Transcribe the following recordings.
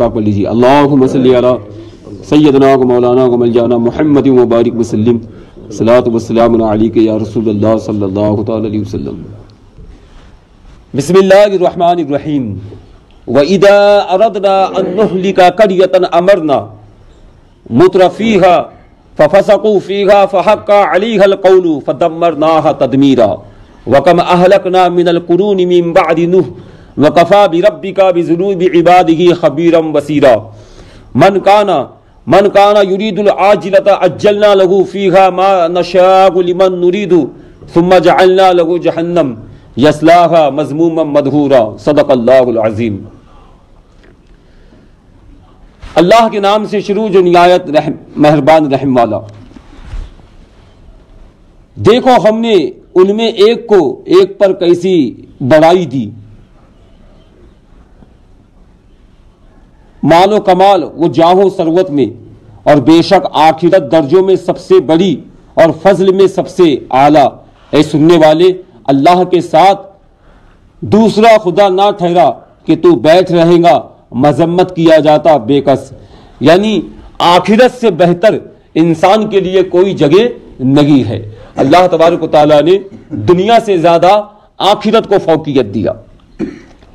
پاک پڑھ لیجیے اللہم صلی علی سیدنا و مولانا و ملجانا محمد مبارک وسلم صلاۃ والسلام علیک یا رسول اللہ صلی اللہ تعالی علیہ وسلم۔ بسم اللہ الرحمن الرحیم۔ وَإِذَا أَرَدْنَا أَن نُهْلِكَ قَرْيَةً أَمَرْنَا مُتْرَفِيهَا فَفَسَقُوا فِيهَا فَحَقَّ عَلَيْهَا الْقَوْلُ فَدَمَّرْنَاهَا تَدْمِيرًا وَكَمْ أَهْلَكْنَا مِنَ الْقُرُونِ مِنْ بَعْدِ نُوحٍ وَكَفَى بِرَبِّكَ بِذُنُوبِ عِبَادِهِ خَبِيرًا بَصِيرًا۔ من كان يريد العاجلة عجلنا له فيها ما نشاء لمن نريد ثم جعلنا له جهنم يصلاها مذموما مدحورا۔ صدق اللہ العظیم۔ اللہ کے نام سے شروع جو نہایت مہربان رحم والا۔ دیکھو ہم نے ان میں ایک کو ایک پر کیسی بڑائی دی، مال و کمال وہ جاہ و ثروت میں، اور بے شک آخرت درجوں میں سب سے بڑی اور فضل میں سب سے اعلیٰ۔ اے سننے والے، اللہ کے ساتھ دوسرا خدا نہ ٹھہرا کہ تو بیٹھ رہے گا مذمت کیا جاتا بے کس۔ یعنی آخرت سے بہتر انسان کے لیے کوئی جگہ نہیں ہے۔ اللہ تبارک و تعالیٰ نے دنیا سے زیادہ آخرت کو فوقیت دیا،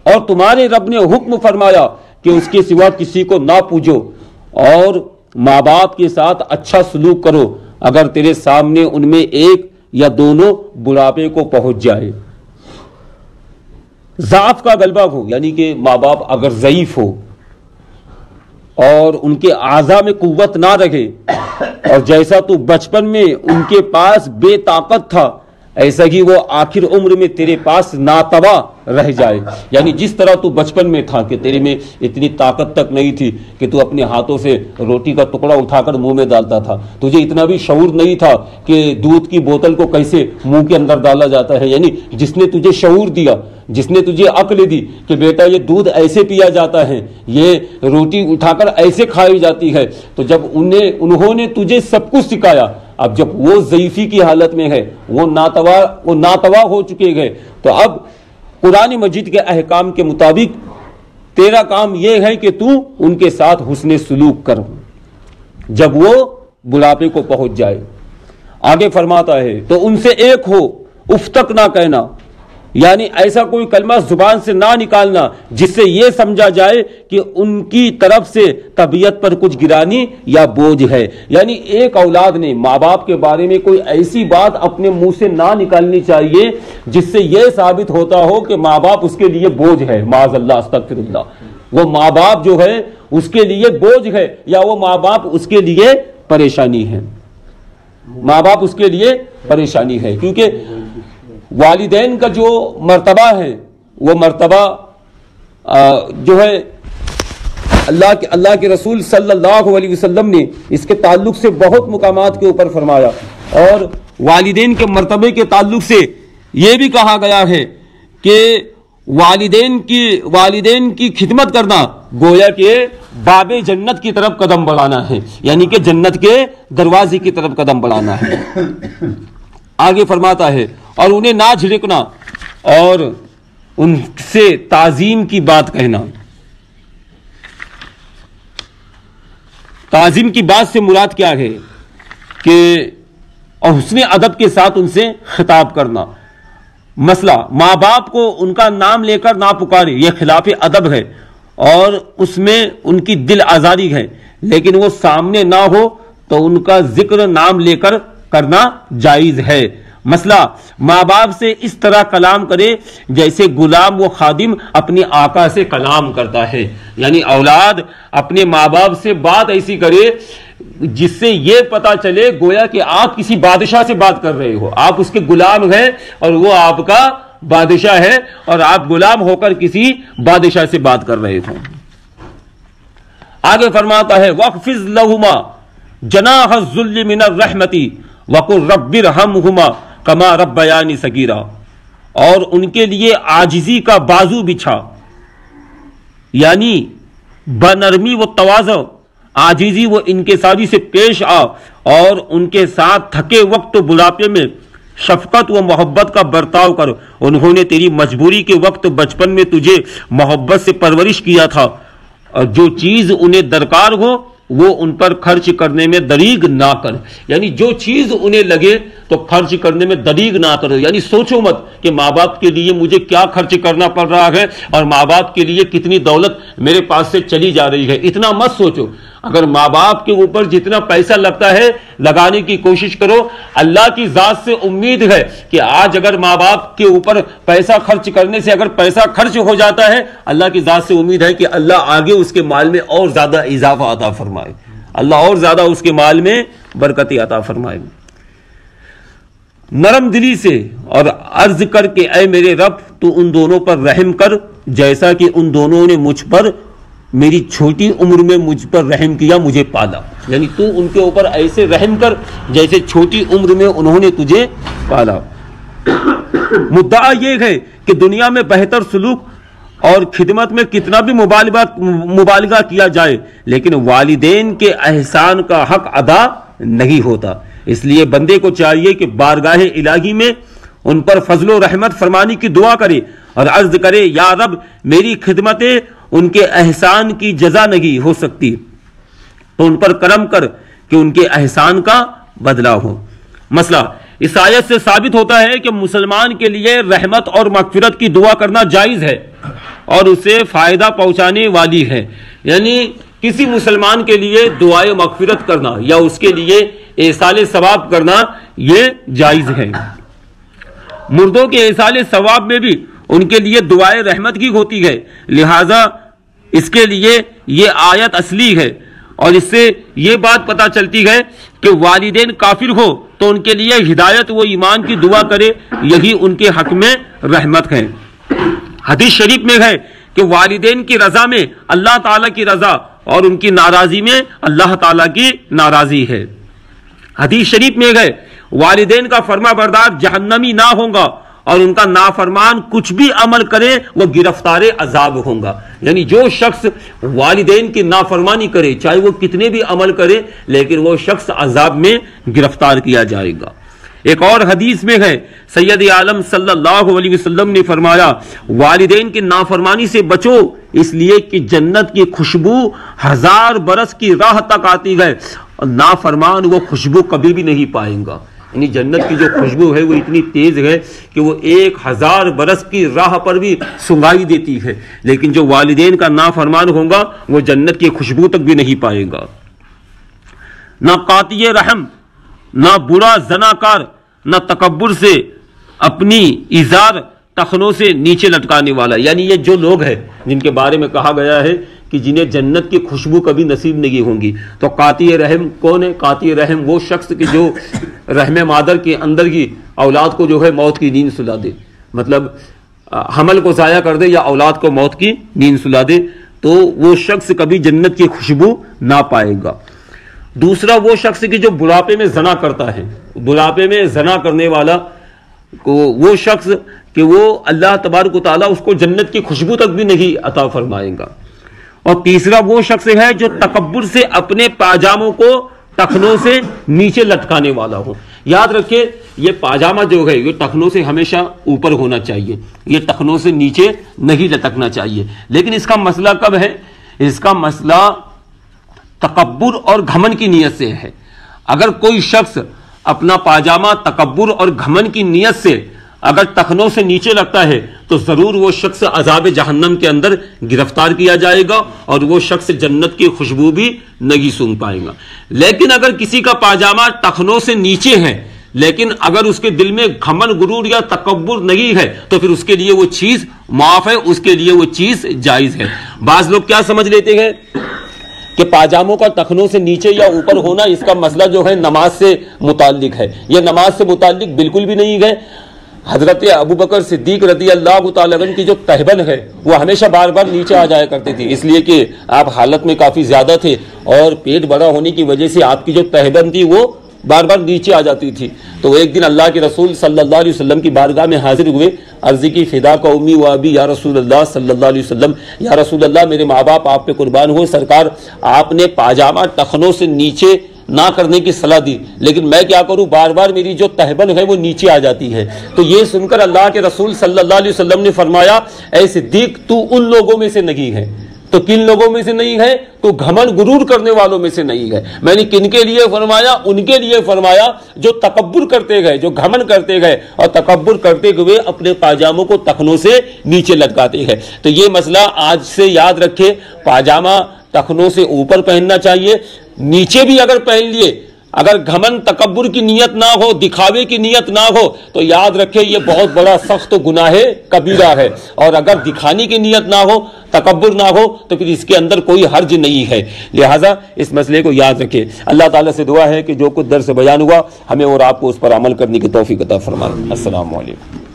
اور تمہارے رب نے حکم فرمایا کہ اس کے سوا کسی کو نہ پوجو، اور ماں باپ کے ساتھ اچھا سلوک کرو اگر تیرے سامنے ان میں ایک یا دونوں بڑھاپے کو پہنچ جائے، ضعف کا غلبہ ہو، یعنی کہ ماں باپ اگر ضعیف ہو اور ان کے اعضاء میں قوت نہ رہے، اور جیسا تو بچپن میں ان کے پاس بے طاقت تھا ایسا ہی وہ آخر عمر میں تیرے پاس ناتوا رہ جائے۔ یعنی جس طرح تو بچپن میں تھا کہ تیرے میں اتنی طاقت تک نہیں تھی کہ تو اپنے ہاتھوں سے روٹی کا ٹکڑا اٹھا کر منہ میں ڈالتا تھا، تجھے اتنا بھی شعور نہیں تھا کہ دودھ کی بوتل کو کیسے منہ کے اندر ڈالا جاتا ہے۔ یعنی جس نے تجھے شعور دیا، جس نے تجھے عقل دی کہ بیٹا یہ دودھ ایسے پیا جاتا ہے، یہ روٹی اٹھا کر ایسے کھائی جاتی ہے، تو جب انہوں نے تجھے سب کچھ سکھایا، اب جب وہ ضعیفی کی حالت میں ہے، وہ ناتوا ہو چکے گئے، تو اب قرآن مجید کے احکام کے مطابق تیرا کام یہ ہے کہ تو ان کے ساتھ حسن سلوک کر جب وہ بڑھاپے کو پہنچ جائے۔ آگے فرماتا ہے تو ان سے ایک ہو، اف تک نہ کہنا، یعنی ایسا کوئی کلمہ زبان سے نہ نکالنا جس سے یہ سمجھا جائے کہ ان کی طرف سے طبیعت پر کچھ گرانی یا بوجھ ہے۔ یعنی ایک اولاد نے ماں باپ کے بارے میں کوئی ایسی بات اپنے منہ سے نہ نکالنی چاہیے جس سے یہ ثابت ہوتا ہو کہ ماں باپ اس کے لیے بوجھ ہے، معاذ اللہ استغفر اللہ، وہ ماں باپ جو ہے اس کے لیے بوجھ ہے، یا وہ ماں باپ اس کے لیے پریشانی ہے، ماں باپ اس کے لیے پریشانی ہے۔ کیونکہ والدین کا جو مرتبہ ہے وہ مرتبہ جو ہے اللہ کے رسول صلی اللہ علیہ وسلم نے اس کے تعلق سے بہت مقامات کے اوپر فرمایا، اور والدین کے مرتبے کے تعلق سے یہ بھی کہا گیا ہے کہ والدین کی خدمت کرنا گویا کہ باب جنت کی طرف قدم بڑھانا ہے، یعنی کہ جنت کے دروازے کی طرف قدم بڑھانا ہے۔ آگے فرماتا ہے اور انہیں نہ جھڑکنا اور ان سے تعظیم کی بات کہنا۔ تعظیم کی بات سے مراد کیا ہے کہ اور حسن ادب کے ساتھ ان سے خطاب کرنا۔ مسئلہ ماں باپ کو ان کا نام لے کر نہ پکارے، یہ خلاف ادب ہے اور اس میں ان کی دل آزاری ہے، لیکن وہ سامنے نہ ہو تو ان کا ذکر نام لے کر کرنا جائز ہے۔ مسئلہ ماں باپ سے اس طرح کلام کرے جیسے غلام و خادم اپنی آقا سے کلام کرتا ہے، یعنی اولاد اپنے ماں باپ سے بات ایسی کرے جس سے یہ پتا چلے گویا کہ آپ کسی بادشاہ سے بات کر رہے ہو، آپ اس کے غلام ہیں اور وہ آپ کا بادشاہ ہے، اور آپ غلام ہو کر کسی بادشاہ سے بات کر رہے ہو۔ آگے فرماتا ہے وَاخْفِضْ لَهُمَا جَنَاحَ الذُّلِّ مِنَ الرَّحْمَةِ وَقُلْ رَبِّ ارْحَمْهُمَا کما ربیانی صغیرا، اور ان کے لیے عاجزی کا بازو بچھا، یعنی بنرمی و تواضع، عاجزی و انکساری سے پیش آ، اور ان کے ساتھ تھکے وقت و بڑھاپے میں شفقت و محبت کا برتاؤ کر۔ انہوں نے تیری مجبوری کے وقت بچپن میں تجھے محبت سے پرورش کیا تھا، اور جو چیز انہیں درکار ہو وہ ان پر خرچ کرنے میں دریغ نہ کر. یعنی جو چیز انہیں لگے تو خرچ کرنے میں دریغ نہ کرو. یعنی سوچو مت کہ ماں باپ کے لیے مجھے کیا خرچ کرنا پڑ رہا ہے اور ماں باپ کے لیے کتنی دولت میرے پاس سے چلی جا رہی ہے، اتنا مت سوچو. اگر ماں باپ کے اوپر جتنا پیسہ لگتا ہے لگانے کی کوشش کرو. اللہ کی ذات سے امید ہے کہ آج اگر ماں باپ کے اوپر پیسہ خرچ کرنے سے اگر پیسہ خرچ ہو جاتا ہے، اللہ کی ذات سے امید ہے کہ اللہ آگے اس کے مال میں اور زیادہ اضافہ عطا فرمائے، اللہ اور زیادہ اس کے مال میں برکت عطا فرمائے. نرم دلی سے اور عرض کر کے اے میرے رب تو ان دونوں پر رحم کر جیسا کہ ان دونوں نے مجھ پر میری چھوٹی عمر میں مجھ پر رحم کیا، مجھے پالا. یعنی تو ان کے اوپر ایسے رحم کر جیسے چھوٹی عمر میں انہوں نے تجھے پالا. مدعا یہ ہے کہ دنیا میں بہتر سلوک اور خدمت میں کتنا بھی مبالغہ کیا جائے لیکن والدین کے احسان کا حق ادا نہیں ہوتا. اس لیے بندے کو چاہیے کہ بارگاہ الہی میں ان پر فضل و رحمت فرمانی کی دعا کرے اور عرض کرے یا رب میری خدمتیں ان کے احسان کی جزا نہیں ہو سکتی تو ان پر کرم کر کہ ان کے احسان کا بدلہ ہو. مسئلہ اس آیت سے ثابت ہوتا ہے کہ مسلمان کے لیے رحمت اور مغفرت کی دعا کرنا جائز ہے اور اسے فائدہ پہنچانے والی ہے. یعنی کسی مسلمان کے لیے دعائے مغفرت کرنا یا اس کے لیے ایصال ثواب کرنا یہ جائز ہے. مردوں کے ایصال ثواب میں بھی ان کے لیے دعائے رحمت کی ہوتی ہے، لہذا اس کے لیے یہ آیت اصلی ہے. اور اس سے یہ بات پتہ چلتی ہے کہ والدین کافر ہو تو ان کے لیے ہدایت و ایمان کی دعا کرے، یہی ان کے حق میں رحمت ہے. حدیث شریف میں ہے کہ والدین کی رضا میں اللہ تعالیٰ کی رضا اور ان کی ناراضی میں اللہ تعالیٰ کی ناراضی ہے. حدیث شریف میں ہے والدین کا فرما بردار جہنمی نہ ہوگا اور ان کا نافرمان کچھ بھی عمل کرے وہ گرفتار عذاب ہوگا. یعنی جو شخص والدین کی نافرمانی کرے چاہے وہ کتنے بھی عمل کرے لیکن وہ شخص عذاب میں گرفتار کیا جائے گا. ایک اور حدیث میں ہے سید عالم صلی اللہ علیہ وسلم نے فرمایا والدین کی نافرمانی سے بچو اس لیے کہ جنت کی خوشبو 1000 برس کی راہ تک آتی ہے اور نافرمان وہ خوشبو کبھی بھی نہیں پائیں گا. یعنی جنت کی جو خوشبو ہے وہ اتنی تیز ہے کہ وہ 1000 برس کی راہ پر بھی سنگائی دیتی ہے، لیکن جو والدین کا نافرمان ہوگا وہ جنت کی خوشبو تک بھی نہیں پائے گا. نہ قاطع رحم، نہ برا زناکار، نہ تکبر سے اپنی ازار ٹخنوں سے نیچے لٹکانے والا. یعنی یہ جو لوگ ہیں جن کے بارے میں کہا گیا ہے کہ جنہیں جنت کی خوشبو کبھی نصیب نہیں ہوں گی، تو قاطع رحم کون ہے؟ قاطع رحم وہ شخص کہ جو رحم مادر کے اندر کی اولاد کو جو ہے موت کی نیند سلا دے، مطلب حمل کو ضائع کر دے یا اولاد کو موت کی نیند سلا دے، تو وہ شخص کبھی جنت کی خوشبو نہ پائے گا. دوسرا وہ شخص کہ جو بڑھاپے میں زنا کرتا ہے، بڑھاپے میں زنا کرنے والا کو وہ شخص کہ وہ اللہ تبارک و تعالیٰ اس کو جنت کی خوشبو تک بھی نہیں عطا فرمائے گا. اور تیسرا وہ شخص ہے جو تکبر سے اپنے پاجاموں کو ٹخنوں سے نیچے لٹکانے والا ہو. یاد رکھیں یہ پاجامہ جو ہے یہ ٹخنوں سے ہمیشہ اوپر ہونا چاہیے، یہ ٹخنوں سے نیچے نہیں لٹکنا چاہیے. لیکن اس کا مسئلہ کب ہے؟ اس کا مسئلہ تکبر اور گھمن کی نیت سے ہے. اگر کوئی شخص اپنا پاجامہ تکبر اور گھمن کی نیت سے اگر ٹخنوں سے نیچے لگتا ہے تو ضرور وہ شخص عذاب جہنم کے اندر گرفتار کیا جائے گا اور وہ شخص جنت کی خوشبو بھی نہیں سونگھ پائے گا. لیکن اگر کسی کا پاجامہ ٹخنوں سے نیچے ہے لیکن اگر اس کے دل میں گھمن غرور یا تکبر نہیں ہے تو پھر اس کے لیے وہ چیز معاف ہے، اس کے لیے وہ چیز جائز ہے. بعض لوگ کیا سمجھ لیتے ہیں کہ پاجاموں کا ٹخنوں سے نیچے یا اوپر ہونا اس کا مسئلہ جو ہے نماز سے متعلق ہے. یہ نماز سے متعلق بالکل بھی نہیں ہے. حضرت ابوبکر صدیق رضی اللہ تعالیٰ عنہ کی جو تہبند ہے وہ ہمیشہ بار بار نیچے آ جایا کرتی تھی، اس لیے کہ آپ حالت میں کافی زیادہ تھے اور پیٹ بڑا ہونے کی وجہ سے آپ کی جو تہبند تھی وہ بار بار نیچے آ جاتی تھی. تو ایک دن اللہ کے رسول صلی اللہ علیہ وسلم کی بارگاہ میں حاضر ہوئے، عرض کی فدا کا امی و ابی یا رسول اللہ صلی اللہ علیہ وسلم، یا رسول اللہ میرے ماں باپ آپ پہ قربان ہو، سرکار آپ نے پاجامہ ٹخنوں سے نیچے نہ کرنے کی صلاح دی لیکن میں کیا کروں، بار بار میری جو تہبند ہے وہ نیچے آ جاتی ہے. تو یہ سن کر اللہ کے رسول صلی اللہ علیہ وسلم نے فرمایا اے صدیق تو ان لوگوں میں سے نہیں ہے، تو کن لوگوں میں سے نہیں ہے؟ تو گھمنڈ غرور کرنے والوں میں سے نہیں ہے۔ میں نے کن کے لیے فرمایا؟ ان کے لیے فرمایا جو تکبر کرتے گئے، جو گھمنڈ کرتے گئے اور تکبر کرتے ہوئے اپنے پاجاموں کو ٹخنوں سے نیچے لٹکاتے گئے۔ تو یہ مسئلہ آج سے یاد رکھے، پاجامہ ٹخنوں سے اوپر پہننا چاہیے، نیچے بھی اگر پہن لیے، اگر گھمنڈ تکبر کی نیت نہ ہو، دکھاوے کی نیت نہ ہو، تو یاد رکھے یہ بہت بڑا سخت گناہ کبیرہ ہے۔ اور اگر دکھانے کی نیت نہ ہو، تکبر نہ ہو، تو پھر اس کے اندر کوئی حرج نہیں ہے۔ لہٰذا اس مسئلے کو یاد رکھے۔ اللہ تعالیٰ سے دعا ہے کہ جو کچھ درس بیان ہوا ہمیں اور آپ کو اس پر عمل کرنے کی توفیق عطا فرمائے۔ السلام علیکم۔